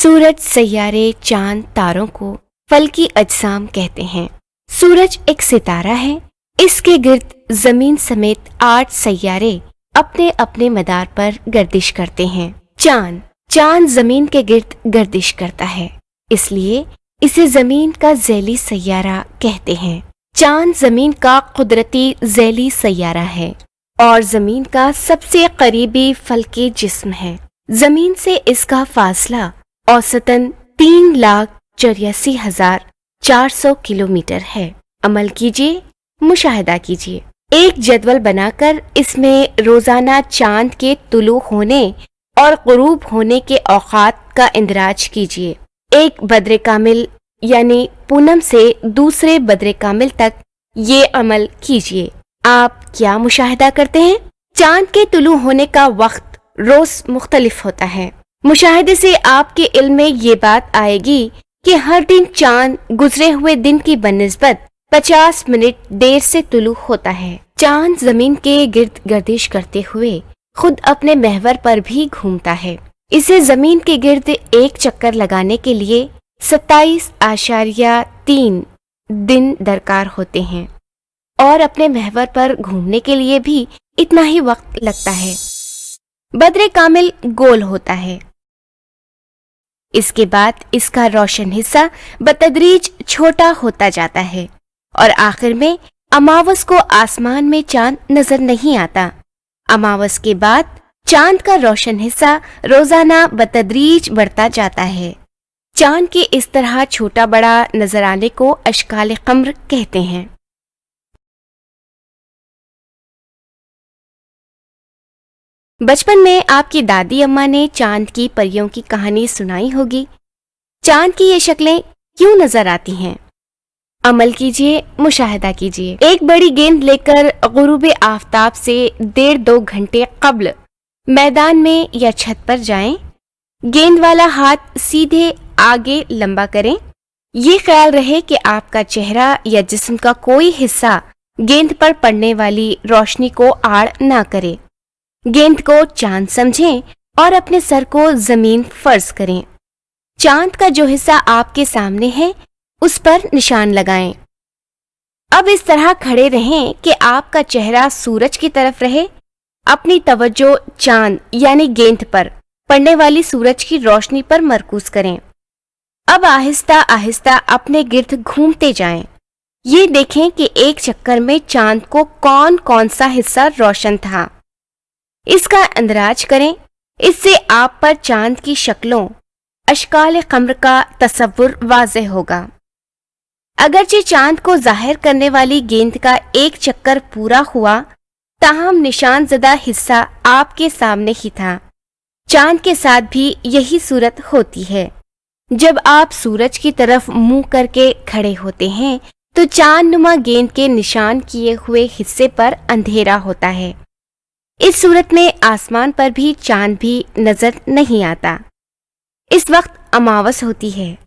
सूरज, सैयारे, चांद, तारों को फल्की अजसाम कहते हैं। सूरज एक सितारा है। इसके गिर्द जमीन समेत 8 सैयारे अपने अपने मदार पर गर्दिश करते हैं। चांद जमीन के गिर्द गर्दिश करता है, इसलिए इसे जमीन का ज़ैली सैयारा कहते हैं। चांद जमीन का कुदरती ज़ैली सैयारा है और जमीन का सबसे करीबी फल्की जिस्म है। जमीन से इसका फासला औसतन 3,84,400 किलोमीटर है। अमल कीजिए, मुशाहिदा कीजिए। एक जदवल बनाकर इसमें रोजाना चांद के तुलू होने और गुरूब होने के औकात का इंदराज कीजिए। एक बद्र कामिल यानी पूनम से दूसरे बद्र कामिल तक ये अमल कीजिए। आप क्या मुशाहिदा करते हैं? चांद के तुलू होने का वक्त रोज मुख्तलिफ होता है। मुशाहिदे से आपके इल्म में ये बात आएगी कि हर दिन चांद गुजरे हुए दिन की बनिस्बत 50 मिनट देर से तुलू होता है। चांद जमीन के गिर्द गर्दिश करते हुए खुद अपने महवर पर भी घूमता है। इसे जमीन के गिर्द एक चक्कर लगाने के लिए 27.3 दिन दरकार होते हैं और अपने महवर पर घूमने के लिए भी इतना ही वक्त लगता है। बद्र कामिल गोल होता है। इसके बाद इसका रोशन हिस्सा बतदरीज छोटा होता जाता है और आखिर में अमावस को आसमान में चांद नजर नहीं आता। अमावस के बाद चांद का रोशन हिस्सा रोजाना बतदरीज बढ़ता जाता है। चांद के इस तरह छोटा बड़ा नजर आने को अशकाल कमर कहते हैं। बचपन में आपकी दादी अम्मा ने चांद की परियों की कहानी सुनाई होगी। चांद की ये शक्लें क्यों नजर आती हैं? अमल कीजिए, मुशाहिदा कीजिए। एक बड़ी गेंद लेकर गुरूब आफताब से 1.5-2 घंटे कब्ल मैदान में या छत पर जाएं। गेंद वाला हाथ सीधे आगे लंबा करें। ये ख्याल रहे कि आपका चेहरा या जिस्म का कोई हिस्सा गेंद पर पड़ने वाली रोशनी को आड़ ना करे। गेंद को चांद समझें और अपने सर को जमीन फर्ज करें। चांद का जो हिस्सा आपके सामने है उस पर निशान लगाएं। अब इस तरह खड़े रहें कि आपका चेहरा सूरज की तरफ रहे। अपनी तवज्जो चांद यानी गेंद पर पड़ने वाली सूरज की रोशनी पर मरकूज करें। अब आहिस्ता आहिस्ता अपने गिर्द घूमते जाएं। ये देखें कि एक चक्कर में चांद को कौन कौन सा हिस्सा रोशन था। इसका अंदाज करें। इससे आप पर चांद की शक्लों अशकाल कमर का तसव्वुर वाज़ेह होगा। अगरचे चांद को जाहिर करने वाली गेंद का एक चक्कर पूरा हुआ, ताहम निशान ज़दा हिस्सा आपके सामने ही था। चांद के साथ भी यही सूरत होती है। जब आप सूरज की तरफ मुंह करके खड़े होते हैं तो चांद नुमा गेंद के निशान किए हुए हिस्से पर अंधेरा होता है। इस सूरत में आसमान पर भी चांद भी नजर नहीं आता। इस वक्त अमावस होती है।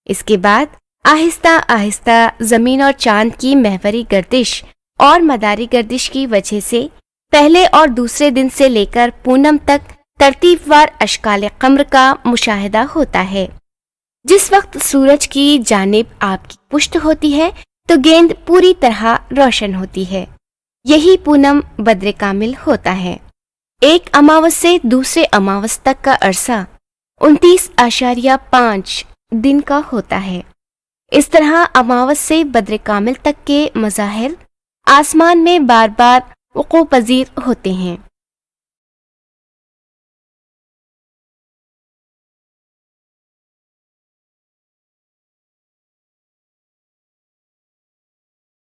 इसके बाद आहिस्ता आहिस्ता जमीन और चांद की महवरी गर्दिश और मदारी गर्दिश की वजह से पहले और दूसरे दिन से लेकर पूनम तक तरतीबवार अशकाल कमर का मुशाहिदा होता है। जिस वक्त सूरज की जानिब आपकी पुश्त होती है तो गेंद पूरी तरह रोशन होती है। यही पूनम बद्र कामिल होता है। एक अमावस से दूसरे अमावस तक का अरसा 29.5 दिन का होता है। इस तरह अमावस से बद्र कामिल तक के मज़ाहिर आसमान में बार बार वक़ू पज़ीर होते हैं।